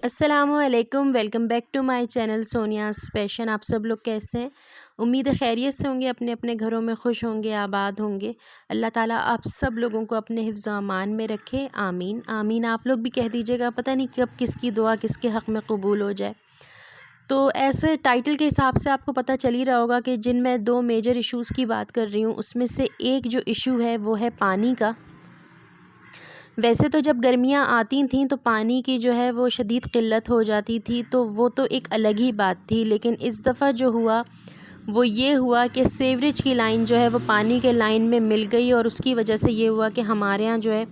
अस्सलामुअलैकुम, welcome back to my channel Sonia's passion. आप सब लोग कैसे हैं? उम्मीद है खैरियत से होंगे, अपने अपने घरों में खुश होंगे, आबाद होंगे। अल्लाह ताला आप सब लोगों को अपने हिफ्ज़ व अमान में रखे, आमीन आमीन। आप लोग भी कह दीजिएगा, पता नहीं कब किसकी दुआ किसके हक़ में कबूल हो जाए। तो ऐसे टाइटल के हिसाब से आपको पता चल ही रहा होगा कि जिन मैं दो मेजर इश्यूज़ की बात कर रही हूँ, उसमें से एक जो इशू है वो है पानी का। वैसे तो जब गर्मियाँ आती थीं तो पानी की जो है वो शदीद क़िल्लत हो जाती थी, तो वो तो एक अलग ही बात थी। लेकिन इस दफ़ा जो हुआ वो ये हुआ कि सीवरेज की लाइन जो है वो पानी के लाइन में मिल गई, और उसकी वजह से ये हुआ कि हमारे यहाँ जो है,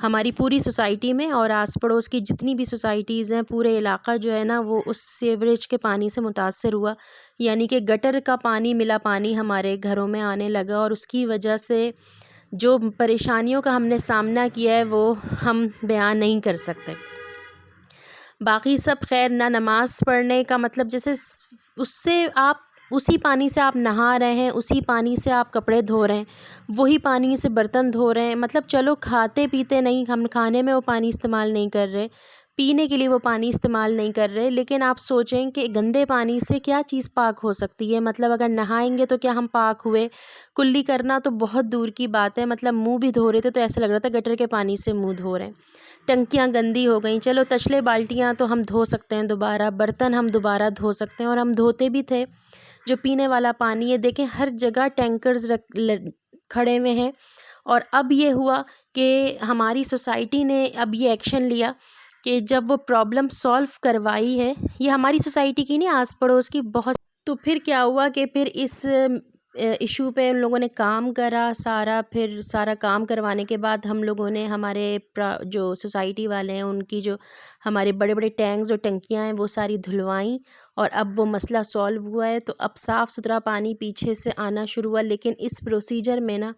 हमारी पूरी सोसाइटी में और आस पड़ोस की जितनी भी सोसाइटीज़ हैं, पूरे इलाका जो है ना वो उस सीवरेज के पानी से मुतासर हुआ। यानी कि गटर का पानी, मिला पानी हमारे घरों में आने लगा, और उसकी वजह से जो परेशानियों का हमने सामना किया है वो हम बयान नहीं कर सकते। बाकी सब खैर, ना नमाज़ पढ़ने का मतलब, जैसे उससे आप उसी पानी से आप नहा रहे हैं, उसी पानी से आप कपड़े धो रहे हैं, वही पानी से बर्तन धो रहे हैं। मतलब चलो खाते पीते नहीं, हम खाने में वो पानी इस्तेमाल नहीं कर रहे, पीने के लिए वो पानी इस्तेमाल नहीं कर रहे, लेकिन आप सोचें कि गंदे पानी से क्या चीज़ पाक हो सकती है। मतलब अगर नहाएंगे तो क्या हम पाक हुए? कुल्ली करना तो बहुत दूर की बात है, मतलब मुंह भी धो रहे थे तो ऐसा लग रहा था गटर के पानी से मुंह धो रहे हैं। टंकियाँ गंदी हो गई, चलो तसले बाल्टियाँ तो हम धो सकते हैं दोबारा, बर्तन हम दोबारा धो सकते हैं, और हम धोते भी थे। जो पीने वाला पानी है, देखें हर जगह टैंकर्स खड़े हुए हैं। और अब ये हुआ कि हमारी सोसाइटी ने अब ये एक्शन लिया कि जब वो प्रॉब्लम सॉल्व करवाई है, ये हमारी सोसाइटी की नहीं, आस पड़ोस की बहुत। तो फिर क्या हुआ कि फिर इस इशू पे उन लोगों ने काम करा सारा, फिर सारा काम करवाने के बाद हम लोगों ने हमारे जो सोसाइटी वाले हैं उनकी जो हमारे बड़े बड़े टैंक्स और टंकियां हैं वो सारी धुलवाईं, और अब वो मसला सॉल्व हुआ है। तो अब साफ़ सुथरा पानी पीछे से आना शुरू हुआ। लेकिन इस प्रोसीजर में ना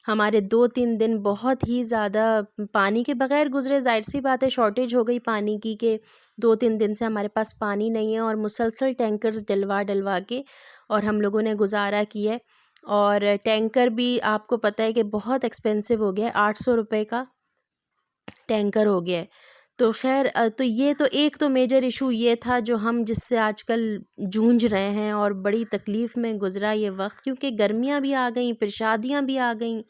हमारे 2-3 दिन बहुत ही ज़्यादा पानी के बग़ैर गुज़रे। ज़ाहिर सी बात है, शॉर्टेज हो गई पानी की, कि 2-3 दिन से हमारे पास पानी नहीं है, और मुसलसल टैंकर्स डलवा डलवा के और हम लोगों ने गुजारा किया है। और टैंकर भी आपको पता है कि बहुत एक्सपेंसिव हो गया है, 800 रुपये का टैंकर हो गया है। तो खैर तो ये तो एक तो मेजर इशू ये था जो हम जिससे आजकल जूझ रहे हैं, और बड़ी तकलीफ़ में गुज़रा ये वक्त, क्योंकि गर्मियाँ भी आ गईं, फिर शादियाँ भी आ गईं,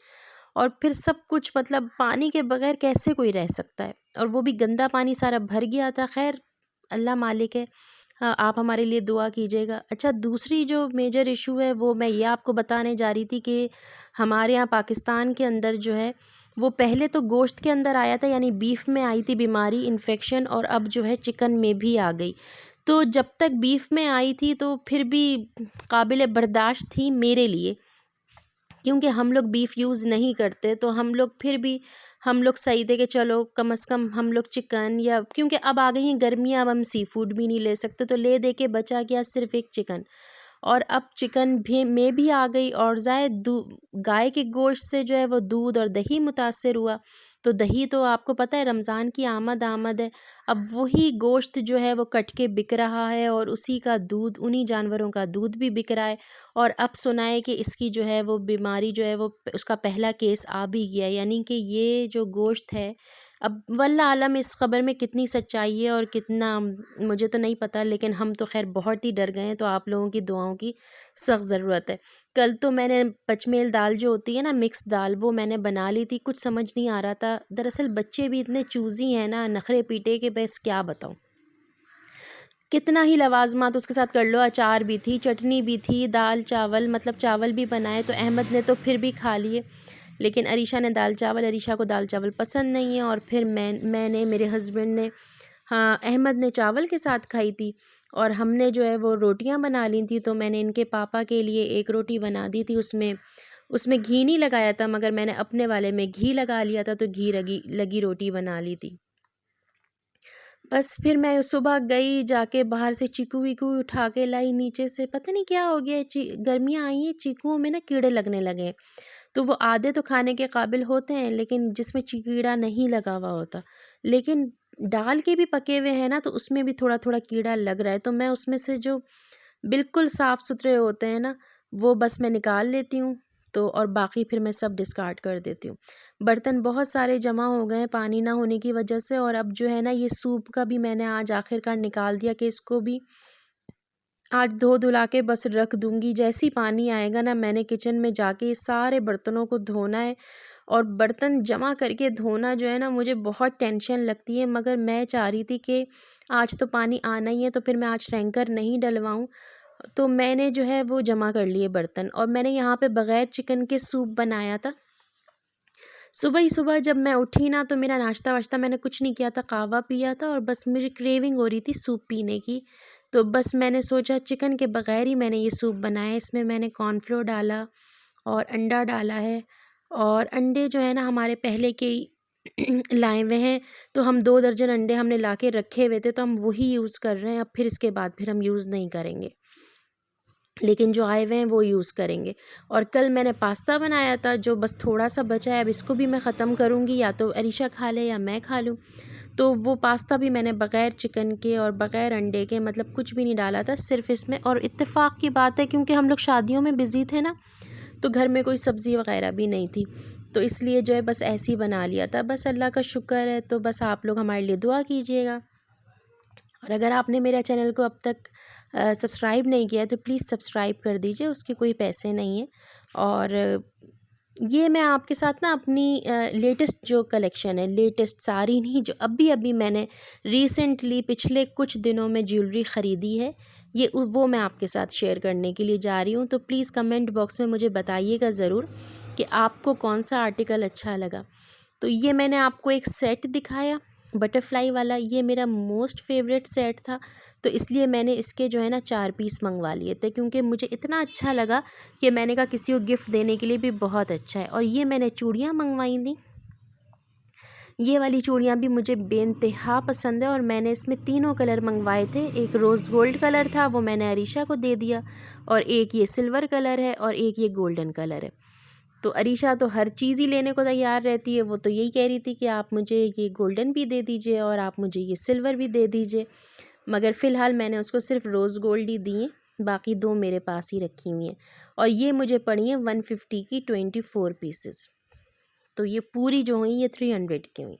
और फिर सब कुछ, मतलब पानी के बग़ैर कैसे कोई रह सकता है, और वो भी गंदा पानी सारा भर गया था। खैर अल्लाह मालिक है। हाँ, आप हमारे लिए दुआ कीजिएगा। अच्छा, दूसरी जो मेजर इशू है वो मैं ये आपको बताने जा रही थी कि हमारे यहाँ पाकिस्तान के अंदर जो है वो पहले तो गोश्त के अंदर आया था, यानी बीफ में आई थी बीमारी, इन्फेक्शन, और अब जो है चिकन में भी आ गई। तो जब तक बीफ में आई थी तो फिर भी काबिल बर्दाश्त थी मेरे लिए, क्योंकि हम लोग बीफ यूज़ नहीं करते, तो हम लोग फिर भी हम लोग सही थे कि चलो कम से कम हम लोग चिकन, या क्योंकि अब आ गई हैं गर्मियाँ, अब हम सी फूड भी नहीं ले सकते, तो ले दे के बचा क्या सिर्फ एक चिकन। और अब चिकन भी में भी आ गई, और गाय के गोश्त से जो है वो दूध और दही मुतासर हुआ। तो दही तो आपको पता है रमज़ान की आमद है। अब वही गोश्त जो है वो कट के बिक रहा है, और उसी का दूध, उन्हीं जानवरों का दूध भी बिक रहा है। और अब सुना है कि इसकी जो है वो बीमारी जो है वो उसका पहला केस आ भी गया, यानी कि ये जो गोश्त है, अब वल्लाह आलम इस ख़बर में कितनी सच्चाई है और कितना मुझे तो नहीं पता, लेकिन हम तो खैर बहुत ही डर गए हैं। तो आप लोगों की दुआओं की सख्त ज़रूरत है। कल तो मैंने पचमेल दाल जो होती है ना, मिक्स दाल, वो मैंने बना ली थी, कुछ समझ नहीं आ रहा था। दरअसल बच्चे भी इतने चूज़ी हैं ना, नखरे पीटे के, बस क्या बताऊँ। कितना ही लवाज़मात उसके साथ कर लो, अचार भी थी, चटनी भी थी, दाल चावल, मतलब चावल भी बनाए, तो अहमद ने तो फिर भी खा लिए, लेकिन अरीशा ने दाल चावल, अरीशा को दाल चावल पसंद नहीं है। और फिर मैंने, मेरे हस्बैंड ने, हाँ अहमद ने चावल के साथ खाई थी, और हमने जो है वो रोटियां बना ली थी। तो मैंने इनके पापा के लिए एक रोटी बना दी थी, उसमें उसमें घी नहीं लगाया था, मगर मैंने अपने वाले में घी लगा लिया था, तो घी लगी लगी रोटी बना ली थी। बस फिर मैं सुबह गई, जाके बाहर से चीकू वीकू उठा के लाई नीचे से, पता नहीं क्या हो गया, गर्मियाँ आई हैं, चीकुओं में ना कीड़े लगने लगे हैं। तो वो आधे तो खाने के काबिल होते हैं, लेकिन जिसमें कीड़ा नहीं लगा हुआ होता, लेकिन डाल के भी पके हुए हैं ना, तो उसमें भी थोड़ा थोड़ा कीड़ा लग रहा है। तो मैं उसमें से जो बिल्कुल साफ़ सुथरे होते हैं ना, वो बस मैं निकाल लेती हूँ, तो और बाकी फिर मैं सब डिस्कार्ड कर देती हूँ। बर्तन बहुत सारे जमा हो गए हैं पानी ना होने की वजह से, और अब जो है ना ये सूप का भी मैंने आज आखिरकार निकाल दिया कि इसको भी आज धो धुला के बस रख दूंगी। जैसे ही पानी आएगा ना मैंने किचन में जाके सारे बर्तनों को धोना है। और बर्तन जमा करके धोना जो है ना मुझे बहुत टेंशन लगती है, मगर मैं चाह रही थी कि आज तो पानी आना ही है तो फिर मैं आज टैंकर नहीं डलवाऊं। तो मैंने जो है वो जमा कर लिए बर्तन, और मैंने यहाँ पे बग़ैर चिकन के सूप बनाया था। सुबह ही सुबह जब मैं उठी ना तो मेरा नाश्ता वाश्ता मैंने कुछ नहीं किया था, कहवा पिया था और बस मुझे क्रेविंग हो रही थी सूप पीने की। तो बस मैंने सोचा चिकन के बग़ैर ही मैंने ये सूप बनाया। इसमें मैंने कॉर्नफ्लोर डाला और अंडा डाला है, और अंडे जो है ना हमारे पहले के ही लाए हुए हैं, तो हम 2 दर्जन अंडे हमने ला के रखे हुए थे तो हम वही यूज़ कर रहे हैं। अब फिर इसके बाद फिर हम यूज़ नहीं करेंगे, लेकिन जो आए हुए हैं वो यूज़ करेंगे। और कल मैंने पास्ता बनाया था जो बस थोड़ा सा बचा है, अब इसको भी मैं ख़त्म करूँगी, या तो अरीशा खा ले या मैं खा लूँ। तो वो पास्ता भी मैंने बग़ैर चिकन के और बग़ैर अंडे के, मतलब कुछ भी नहीं डाला था सिर्फ़ इसमें। और इत्तेफ़ाक की बात है क्योंकि हम लोग शादियों में बिज़ी थे ना, तो घर में कोई सब्ज़ी वग़ैरह भी नहीं थी, तो इसलिए जो है बस ऐसे ही बना लिया था। बस अल्लाह का शुक्र है। तो बस आप लोग हमारे लिए दुआ कीजिएगा, और अगर आपने मेरा चैनल को अब तक सब्सक्राइब नहीं किया है तो प्लीज़ सब्सक्राइब कर दीजिए, उसके कोई पैसे नहीं हैं। और ये मैं आपके साथ ना अपनी लेटेस्ट जो कलेक्शन है, लेटेस्ट सारी नहीं, जो अभी अभी मैंने रिसेंटली पिछले कुछ दिनों में ज्वेलरी ख़रीदी है, ये वो मैं आपके साथ शेयर करने के लिए जा रही हूँ। तो प्लीज़ कमेंट बॉक्स में मुझे बताइएगा ज़रूर कि आपको कौन सा आर्टिकल अच्छा लगा। तो ये मैंने आपको एक सेट दिखाया बटरफ्लाई वाला, ये मेरा मोस्ट फेवरेट सेट था, तो इसलिए मैंने इसके जो है ना 4 पीस मंगवा लिए थे, क्योंकि मुझे इतना अच्छा लगा कि मैंने कहा किसी को गिफ्ट देने के लिए भी बहुत अच्छा है। और ये मैंने चूड़ियाँ मंगवाई थी, ये वाली चूड़ियाँ भी मुझे बेइंतहा पसंद है, और मैंने इसमें तीनों कलर मंगवाए थे। एक रोज़ गोल्ड कलर था, वो मैंने अरीशा को दे दिया, और एक ये सिल्वर कलर है, और एक ये गोल्डन कलर है। तो अरीशा तो हर चीज़ ही लेने को तैयार रहती है, वो तो यही कह रही थी कि आप मुझे ये गोल्डन भी दे दीजिए और आप मुझे ये सिल्वर भी दे दीजिए, मगर फ़िलहाल मैंने उसको सिर्फ रोज़ गोल्ड ही दी हैं, बाकी 2 मेरे पास ही रखी हुई हैं। और ये मुझे पड़ी हैं 150 की 24 पीसेस, तो ये पूरी जो हुई ये 300 की हुई।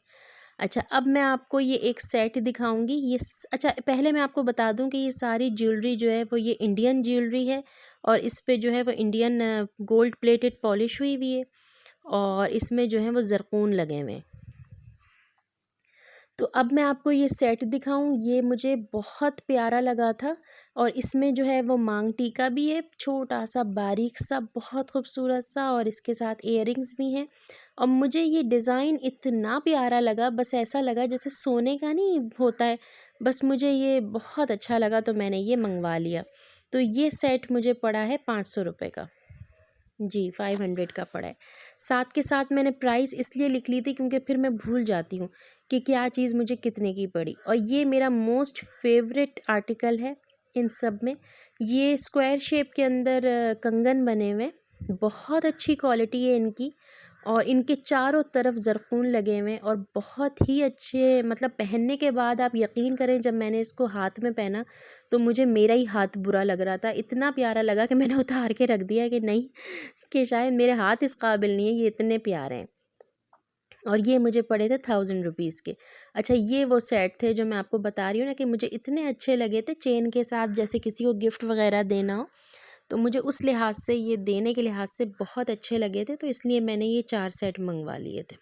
अच्छा, अब मैं आपको ये एक सेट दिखाऊंगी। अच्छा, पहले मैं आपको बता दूं कि ये सारी ज्वेलरी जो है वो ये इंडियन ज्वेलरी है, और इस पे जो है वो इंडियन गोल्ड प्लेटेड पॉलिश हुई हुई है, और इसमें जो है वो ज़रकून लगे हुए हैं। तो अब मैं आपको ये सेट दिखाऊं, ये मुझे बहुत प्यारा लगा था, और इसमें जो है वो मांग टीका भी है, छोटा सा बारीक सा बहुत खूबसूरत सा, और इसके साथ इयररिंग्स भी हैं। और मुझे ये डिज़ाइन इतना प्यारा लगा, बस ऐसा लगा जैसे सोने का नहीं होता है, बस मुझे ये बहुत अच्छा लगा तो मैंने ये मंगवा लिया। तो ये सेट मुझे पड़ा है 500 रुपये का, जी 500 का पड़ा है। साथ के साथ मैंने प्राइस इसलिए लिख ली थी क्योंकि फिर मैं भूल जाती हूँ कि क्या चीज़ मुझे कितने की पड़ी। और ये मेरा मोस्ट फेवरेट आर्टिकल है इन सब में। ये स्क्वायर शेप के अंदर कंगन बने हुए, बहुत अच्छी क्वालिटी है इनकी, और इनके चारों तरफ ज़रकून लगे हुए हैं, और बहुत ही अच्छे, मतलब पहनने के बाद आप यकीन करें जब मैंने इसको हाथ में पहना तो मुझे मेरा ही हाथ बुरा लग रहा था, इतना प्यारा लगा कि मैंने उतार के रख दिया कि नहीं, कि शायद मेरे हाथ इस काबिल नहीं है, ये इतने प्यारे हैं। और ये मुझे पड़े थे 1000 रुपीज़ के। अच्छा, ये वो सेट थे जो मैं आपको बता रही हूँ ना कि मुझे इतने अच्छे लगे थे, चेन के साथ, जैसे किसी को गिफ्ट वगैरह देना हो तो मुझे उस लिहाज से, ये देने के लिहाज से बहुत अच्छे लगे थे, तो इसलिए मैंने ये 4 सेट मंगवा लिए थे।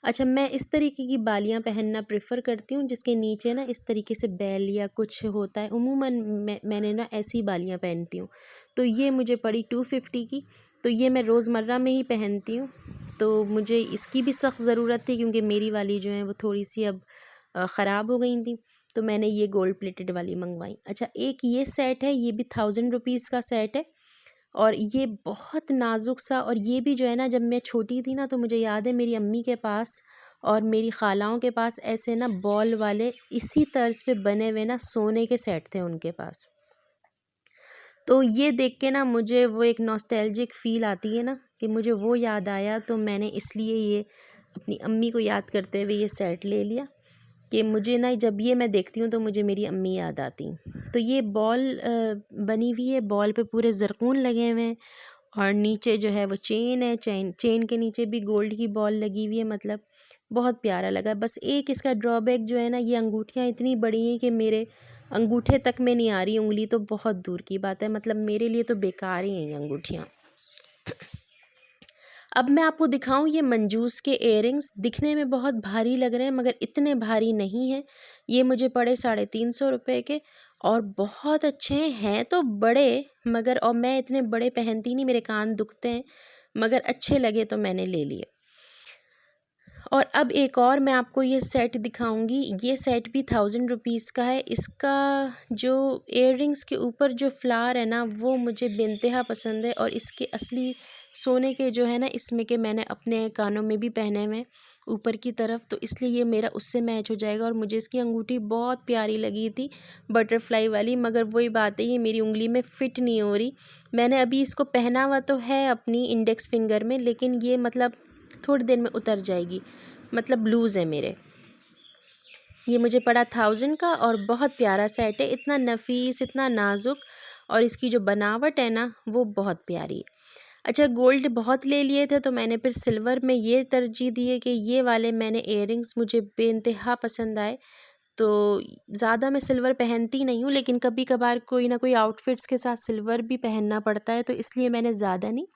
अच्छा, मैं इस तरीके की बालियाँ पहनना प्रेफर करती हूँ जिसके नीचे ना इस तरीके से बेल या कुछ होता है, उमूमन मैंने ना ऐसी बालियाँ पहनती हूँ। तो ये मुझे पड़ी 250 की, तो ये मैं रोज़मर्रा में ही पहनती हूँ, तो मुझे इसकी भी सख्त ज़रूरत थी क्योंकि मेरी वाली जो है वो थोड़ी सी अब ख़राब हो गई थी, तो मैंने ये गोल्ड प्लेटेड वाली मंगवाई। अच्छा, एक ये सेट है, ये भी 1000 रुपीज़ का सेट है, और ये बहुत नाजुक सा, और ये भी जो है ना जब मैं छोटी थी ना तो मुझे याद है मेरी अम्मी के पास और मेरी खालाओं के पास ऐसे ना बॉल वाले इसी तर्ज पे बने हुए ना सोने के सेट थे उनके पास। तो ये देख के ना मुझे वो एक नॉस्टैल्जिक फ़ील आती है ना कि मुझे वो याद आया, तो मैंने इसलिए ये अपनी अम्मी को याद करते हुए ये सेट ले लिया कि मुझे ना जब ये मैं देखती हूँ तो मुझे मेरी अम्मी याद आती। तो ये बॉल बनी हुई है, बॉल पे पूरे ज़रकून लगे हुए हैं, और नीचे जो है वो चेन है, चेन के नीचे भी गोल्ड की बॉल लगी हुई है। मतलब बहुत प्यारा लगा। बस एक इसका ड्रॉबैक जो है ना, ये अंगूठियाँ इतनी बड़ी हैं कि मेरे अंगूठे तक में नहीं आ रही, उंगली तो बहुत दूर की बात है। मतलब मेरे लिए तो बेकार ही हैं ये अंगूठियाँ। अब मैं आपको दिखाऊं ये मंजूस के इयररिंग्स। दिखने में बहुत भारी लग रहे हैं मगर इतने भारी नहीं हैं। ये मुझे पड़े 350 रुपये के और बहुत अच्छे हैं तो बड़े, मगर और मैं इतने बड़े पहनती नहीं, मेरे कान दुखते हैं, मगर अच्छे लगे तो मैंने ले लिए। और अब एक और मैं आपको ये सेट दिखाऊंगी। ये सेट भी 1000 रुपीज़ का है। इसका जो इयररिंग्स के ऊपर जो फ्लावर है ना, वो मुझे बेइंतहा पसंद है। और इसके असली सोने के जो है ना, इसमें के मैंने अपने कानों में भी पहने हुए ऊपर की तरफ, तो इसलिए ये मेरा उससे मैच हो जाएगा। और मुझे इसकी अंगूठी बहुत प्यारी लगी थी, बटरफ्लाई वाली, मगर वही बात है ये मेरी उंगली में फ़िट नहीं हो रही। मैंने अभी इसको पहना हुआ तो है अपनी इंडेक्स फिंगर में, लेकिन ये मतलब थोड़ी देर में उतर जाएगी। मतलब लूज़ है मेरे। ये मुझे पड़ा 1000 का और बहुत प्यारा सेट है, इतना नफीस, इतना नाजुक, और इसकी जो बनावट है ना वो बहुत प्यारी है। अच्छा, गोल्ड बहुत ले लिए थे तो मैंने फिर सिल्वर में ये तरजीह दी है कि ये वाले मैंने इयररिंग्स मुझे बेइंतहा पसंद आए। तो ज़्यादा मैं सिल्वर पहनती नहीं हूँ, लेकिन कभी कभार कोई ना कोई आउटफिट्स के साथ सिल्वर भी पहनना पड़ता है, तो इसलिए मैंने ज़्यादा नहीं,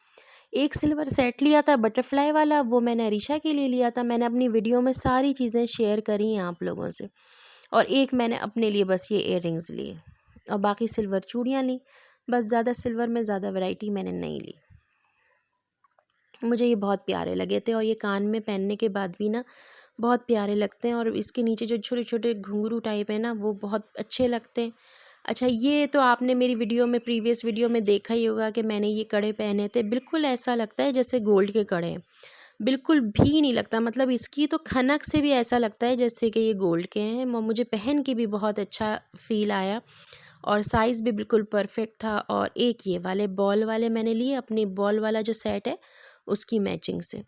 एक सिल्वर सेट लिया था बटरफ्लाई वाला, वो मैंने अरीशा के लिए लिया था। मैंने अपनी वीडियो में सारी चीज़ें शेयर करी हैं आप लोगों से। और एक मैंने अपने लिए बस ये इयररिंग्स लिए और बाकी सिल्वर चूड़ियाँ ली। बस ज़्यादा सिल्वर में ज़्यादा वैरायटी मैंने नहीं ली। मुझे ये बहुत प्यारे लगे थे और ये कान में पहनने के बाद भी ना बहुत प्यारे लगते हैं। और इसके नीचे जो छोटे छोटे घुंघरू टाइप है ना, वो बहुत अच्छे लगते हैं। अच्छा, ये तो आपने मेरी वीडियो में, प्रीवियस वीडियो में देखा ही होगा कि मैंने ये कड़े पहने थे। बिल्कुल ऐसा लगता है जैसे गोल्ड के कड़े हैं, बिल्कुल भी नहीं लगता। मतलब इसकी तो खनक से भी ऐसा लगता है जैसे कि ये गोल्ड के हैं। मुझे पहन के भी बहुत अच्छा फ़ील आया और साइज़ भी बिल्कुल परफेक्ट था। और एक ये वाले बॉल वाले मैंने लिए, अपनी बॉल वाला जो सेट है उसकी मैचिंग से।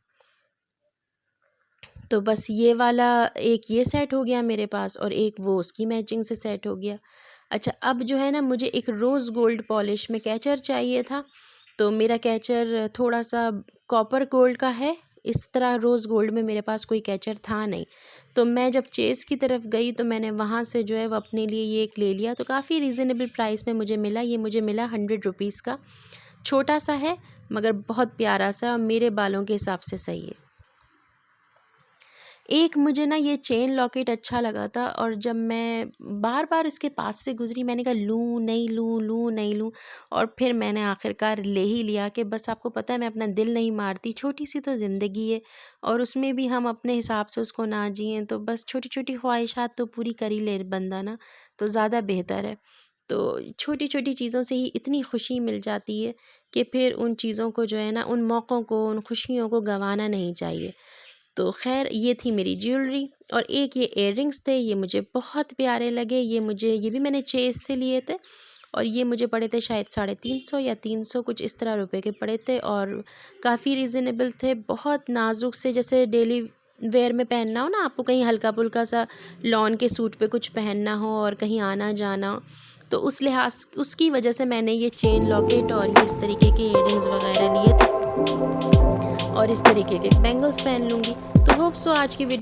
तो बस ये वाला एक ये सेट हो गया मेरे पास और एक वो उसकी मैचिंग से सेट हो गया। अच्छा, अब जो है ना, मुझे एक रोज़ गोल्ड पॉलिश में कैचर चाहिए था। तो मेरा कैचर थोड़ा सा कॉपर गोल्ड का है, इस तरह रोज़ गोल्ड में मेरे पास कोई कैचर था नहीं। तो मैं जब चेस की तरफ गई तो मैंने वहाँ से जो है वो अपने लिए ये एक ले लिया। तो काफ़ी रीज़नेबल प्राइस में मुझे मिला। ये मुझे मिला 100 रुपीज़ का। छोटा सा है मगर बहुत प्यारा सा, और मेरे बालों के हिसाब से सही है। एक मुझे ना ये चेन लॉकेट अच्छा लगा था और जब मैं बार बार इसके पास से गुज़री, मैंने कहा लूँ नहीं लूँ, लूँ नहीं लूँ, और फिर मैंने आखिरकार ले ही लिया कि बस आपको पता है मैं अपना दिल नहीं मारती, छोटी सी तो ज़िंदगी है और उसमें भी हम अपने हिसाब से उसको ना जिएँ, तो बस छोटी छोटी ख्वाहिशात तो पूरी कर ही ले बंदा ना, तो ज़्यादा बेहतर है। तो छोटी छोटी चीज़ों से ही इतनी खुशी मिल जाती है कि फिर उन चीज़ों को जो है ना, उन मौक़ों को, उन खुशियों को गंवाना नहीं चाहिए। तो खैर, ये थी मेरी ज्वेलरी। और एक ये इयररिंग्स थे, ये मुझे बहुत प्यारे लगे। ये भी मैंने चेस से लिए थे और ये मुझे पड़े थे शायद 350 या 300 कुछ इस तरह रुपए के पड़े थे और काफ़ी रीज़नेबल थे। बहुत नाजुक से, जैसे डेली वेयर में पहनना हो ना आपको, कहीं हल्का फुल्का सा लॉन के सूट पे कुछ पहनना हो और कहीं आना जाना हो, तो उस लिहाज, उसकी वजह से मैंने ये चेन लॉकेट और ये इस तरीके के इयररिंग्स वगैरह लिए थे और इस तरीके के बैंगल्स पहन लूँगी। तो होप सो आज की वीडियो